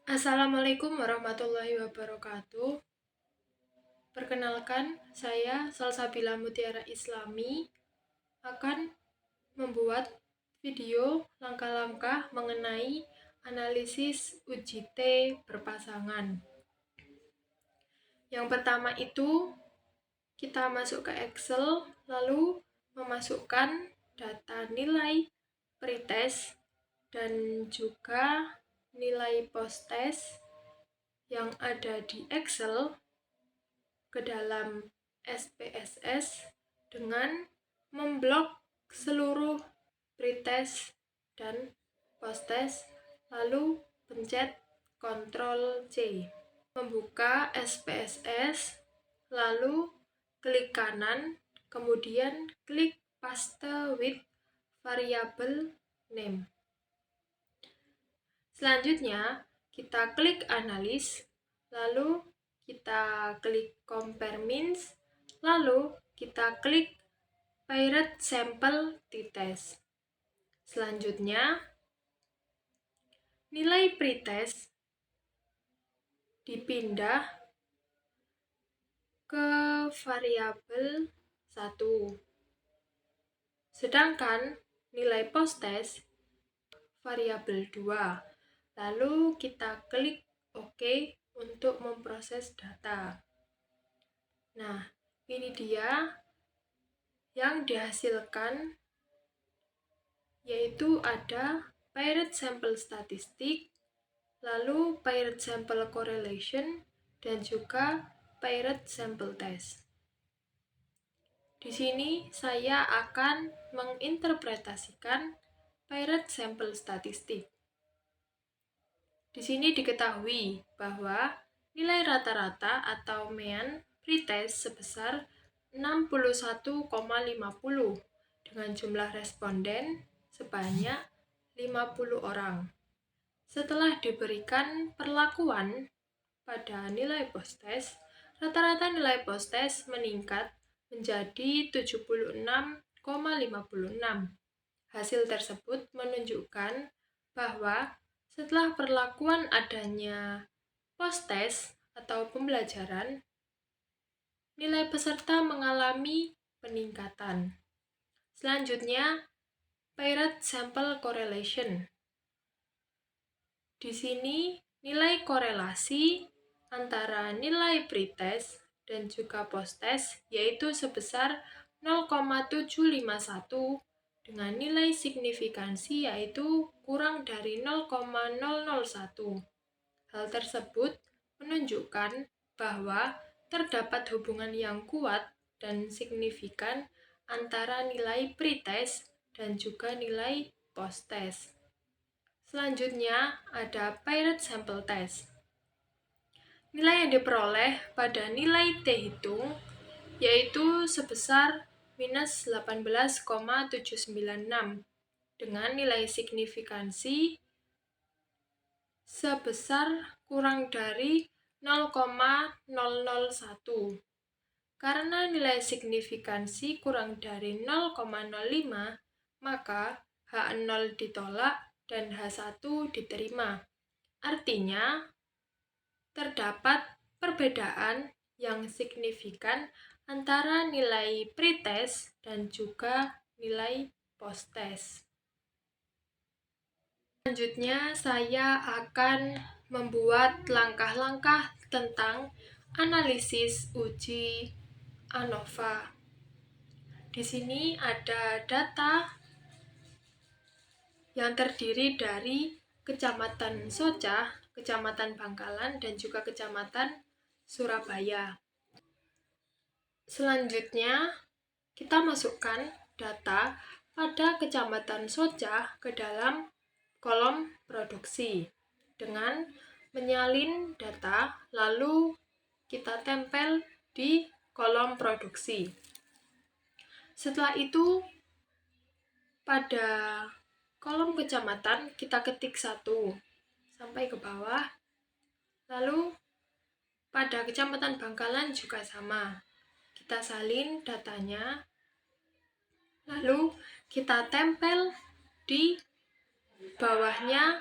Assalamualaikum warahmatullahi wabarakatuh. Perkenalkan, saya Salsabila Mutiara Islami akan membuat video langkah-langkah mengenai analisis uji T berpasangan. Yang pertama itu, kita masuk ke Excel, lalu memasukkan data nilai pretest dan juga nilai posttest yang ada di Excel ke dalam SPSS dengan memblok seluruh pretest dan posttest, lalu pencet Ctrl C. Membuka SPSS, lalu klik kanan, kemudian klik paste with variable name. Selanjutnya, kita klik analis, lalu kita klik compare means, lalu kita klik paired sample t-test. Selanjutnya, nilai pretest dipindah ke variabel 1. Sedangkan nilai posttest variabel 2. Lalu kita klik OK untuk memproses data. Nah, ini dia yang dihasilkan, yaitu ada paired sample statistik, lalu paired sample correlation, dan juga paired sample test. Di sini saya akan menginterpretasikan paired sample statistik. Di sini diketahui bahwa nilai rata-rata atau mean pretest sebesar 61,50 dengan jumlah responden sebanyak 50 orang. Setelah diberikan perlakuan pada nilai posttest, rata-rata nilai posttest meningkat menjadi 76,56. Hasil tersebut menunjukkan bahwa setelah perlakuan adanya posttest atau pembelajaran, nilai peserta mengalami peningkatan. Selanjutnya, paired sample correlation. Di sini, nilai korelasi antara nilai pretest dan juga posttest yaitu sebesar 0,751 dengan nilai signifikansi yaitu kurang dari 0,001. Hal tersebut menunjukkan bahwa terdapat hubungan yang kuat dan signifikan antara nilai pretest dan juga nilai posttest. Selanjutnya ada paired sample test. Nilai yang diperoleh pada nilai T hitung yaitu sebesar minus 18,796 dengan nilai signifikansi sebesar kurang dari 0,001. Karena nilai signifikansi kurang dari 0,05, maka H0 ditolak dan H1 diterima. Artinya, terdapat perbedaan yang signifikan antara nilai pretest dan juga nilai posttest. Selanjutnya, saya akan membuat langkah-langkah tentang analisis uji ANOVA. Di sini ada data yang terdiri dari Kecamatan Socah, Kecamatan Bangkalan, dan juga Kecamatan Surabaya. Selanjutnya, kita masukkan data pada Kecamatan Socah ke dalam kolom produksi dengan menyalin data, lalu kita tempel di kolom produksi. Setelah itu, pada kolom kecamatan kita ketik 1 sampai ke bawah. Lalu pada Kecamatan Bangkalan juga sama. Kita salin datanya. Lalu kita tempel di bawahnya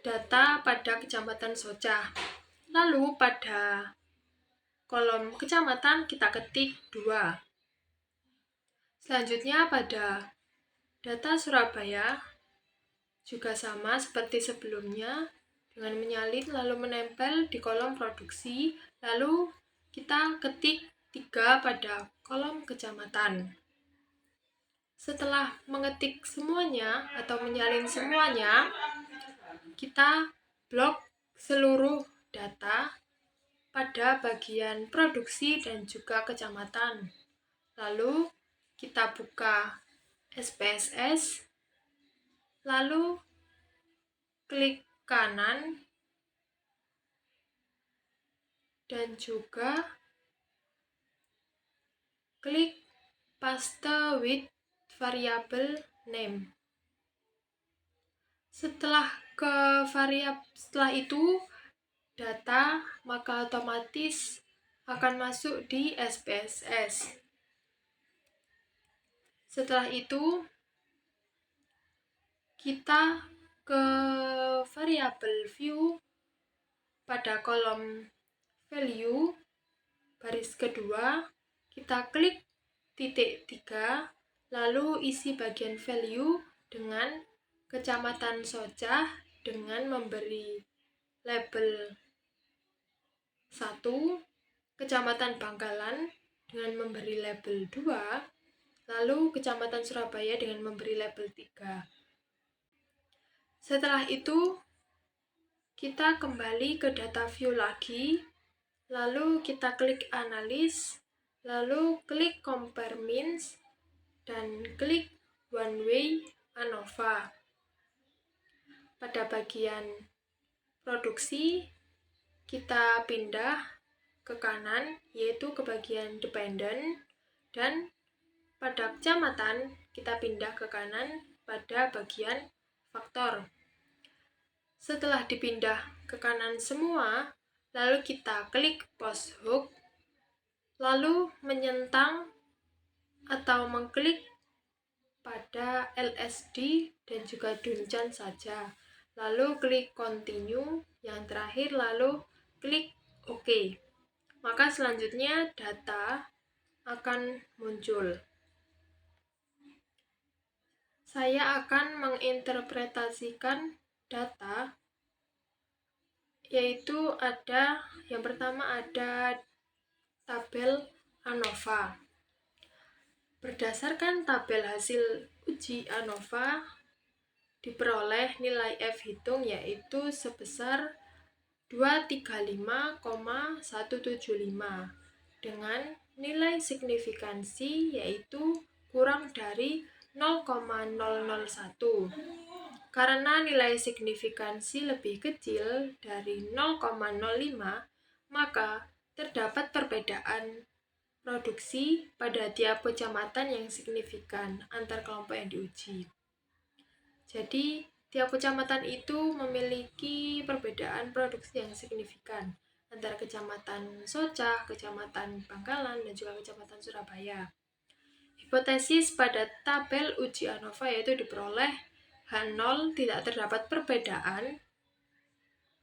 data pada Kecamatan Socah. Lalu pada kolom kecamatan kita ketik 2. Selanjutnya pada data Surabaya juga sama seperti sebelumnya dengan menyalin lalu menempel di kolom produksi, lalu kita ketik 3 pada kolom kecamatan. Setelah mengetik semuanya atau menyalin semuanya, kita blok seluruh data pada bagian produksi dan juga kecamatan. Lalu kita buka SPSS, lalu klik kanan dan juga klik paste with variable name. Setelah itu data maka otomatis akan masuk di SPSS. Setelah itu kita ke variable view pada kolom value baris kedua, kita klik titik 3, lalu isi bagian value dengan Kecamatan Socah dengan memberi label 1, Kecamatan Bangkalan dengan memberi label 2, lalu Kecamatan Surabaya dengan memberi label 3. Setelah itu, kita kembali ke data view lagi, lalu kita klik analis, lalu klik compare means, dan klik one way ANOVA. Pada bagian produksi, kita pindah ke kanan, yaitu ke bagian dependent, dan pada kecamatan, kita pindah ke kanan pada bagian faktor. Setelah dipindah ke kanan semua, lalu kita klik post hook, lalu menyentang atau mengklik pada LSD dan juga Duncan saja. Lalu klik continue, yang terakhir lalu klik OK. Maka selanjutnya data akan muncul. Saya akan menginterpretasikan data, yaitu yang pertama ada tabel ANOVA. Berdasarkan tabel hasil uji ANOVA, diperoleh nilai F hitung yaitu sebesar 235,175 dengan nilai signifikansi yaitu kurang dari 0,001. Karena nilai signifikansi lebih kecil dari 0,05, maka terdapat perbedaan produksi pada tiap kecamatan yang signifikan antar kelompok yang diuji. Jadi, tiap kecamatan itu memiliki perbedaan produksi yang signifikan antara Kecamatan Socah, Kecamatan Bangkalan, dan juga Kecamatan Surabaya. Hipotesis pada tabel uji ANOVA yaitu diperoleh H0 tidak terdapat perbedaan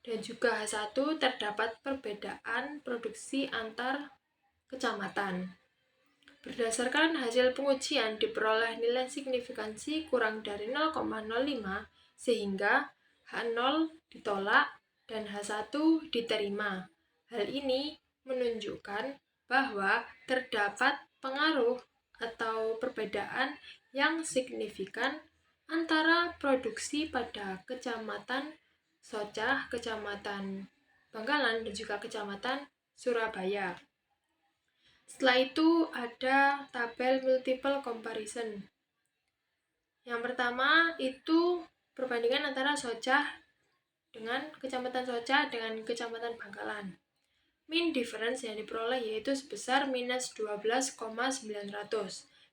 dan juga H1 terdapat perbedaan produksi antar kecamatan. Berdasarkan hasil pengujian diperoleh nilai signifikansi kurang dari 0,05 sehingga H0 ditolak dan H1 diterima. Hal ini menunjukkan bahwa terdapat pengaruh atau perbedaan yang signifikan antara produksi pada Kecamatan Socah, Kecamatan Bangkalan, dan juga Kecamatan Surabaya. Setelah itu ada tabel multiple comparison. Yang pertama itu perbandingan antara Socah dengan Kecamatan Socah dengan Kecamatan Bangkalan. Mean difference yang diperoleh yaitu sebesar minus 12,900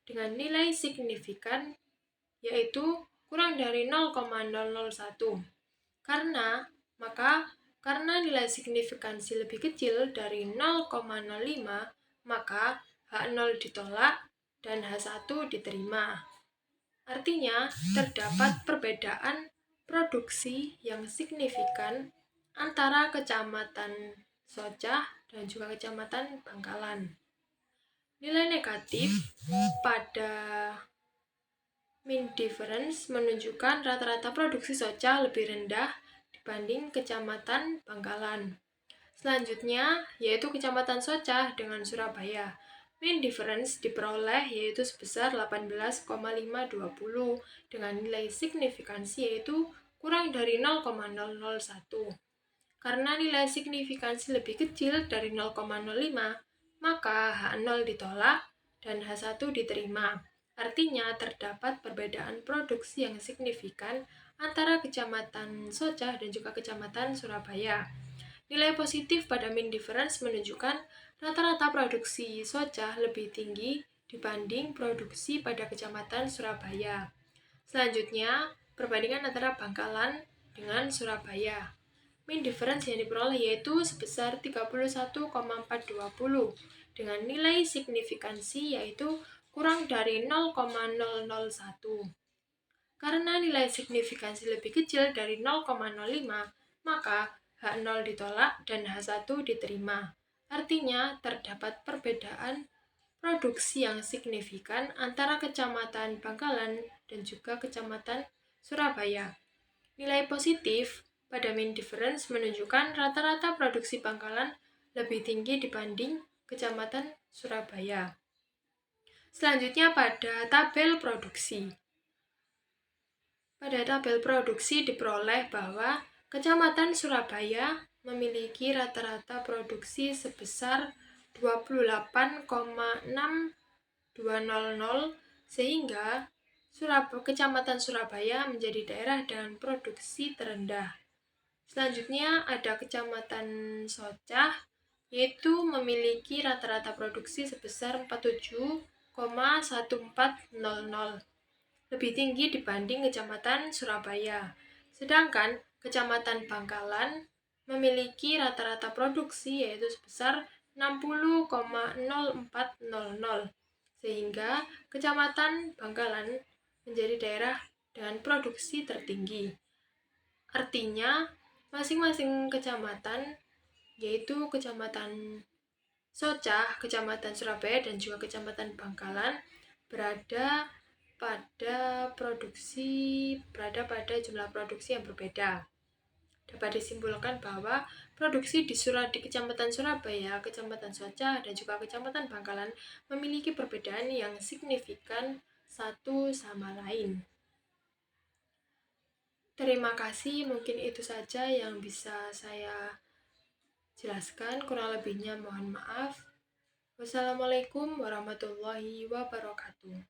dengan nilai signifikan yaitu kurang dari 0,001. Karena nilai signifikansi lebih kecil dari 0,05, maka H0 ditolak dan H1 diterima. Artinya, terdapat perbedaan produksi yang signifikan antara Kecamatan Socah dan juga Kecamatan Bangkalan. Nilai negatif pada mean difference menunjukkan rata-rata produksi soca lebih rendah dibanding Kecamatan Bangkalan. Selanjutnya, yaitu Kecamatan Socah dengan Surabaya. Mean difference diperoleh yaitu sebesar 18,520 dengan nilai signifikansi yaitu kurang dari 0,001. Karena nilai signifikansi lebih kecil dari 0,05, maka H0 ditolak dan H1 diterima. Artinya terdapat perbedaan produksi yang signifikan antara Kecamatan Socah dan juga Kecamatan Surabaya. Nilai positif pada mean difference menunjukkan rata-rata produksi Socah lebih tinggi dibanding produksi pada Kecamatan Surabaya. Selanjutnya, perbandingan antara Bangkalan dengan Surabaya. Mean difference yang diperoleh yaitu sebesar 31,420 dengan nilai signifikansi yaitu kurang dari 0,001. Karena nilai signifikansi lebih kecil dari 0,05, maka H0 ditolak dan H1 diterima. Artinya terdapat perbedaan produksi yang signifikan antara Kecamatan Bangkalan dan juga Kecamatan Surabaya. Nilai positif pada mean difference menunjukkan rata-rata produksi Bangkalan lebih tinggi dibanding Kecamatan Surabaya. Selanjutnya pada tabel produksi. Pada tabel produksi diperoleh bahwa Kecamatan Surabaya memiliki rata-rata produksi sebesar 28,6200 sehingga Kecamatan Surabaya menjadi daerah dengan produksi terendah. Selanjutnya ada Kecamatan Socah, yaitu memiliki rata-rata produksi sebesar 47,1400, lebih tinggi dibanding Kecamatan Surabaya. Sedangkan Kecamatan Bangkalan memiliki rata-rata produksi yaitu sebesar 60,0400, sehingga Kecamatan Bangkalan menjadi daerah dengan produksi tertinggi. Artinya, masing-masing kecamatan, yaitu Kecamatan Socah, Kecamatan Surabaya, dan juga Kecamatan Bangkalan, berada pada jumlah produksi yang berbeda. Dapat disimpulkan bahwa produksi di Kecamatan Surabaya, Kecamatan Socah, dan juga Kecamatan Bangkalan memiliki perbedaan yang signifikan satu sama lain. Terima kasih, mungkin itu saja yang bisa saya jelaskan, kurang lebihnya mohon maaf. Wassalamualaikum warahmatullahi wabarakatuh.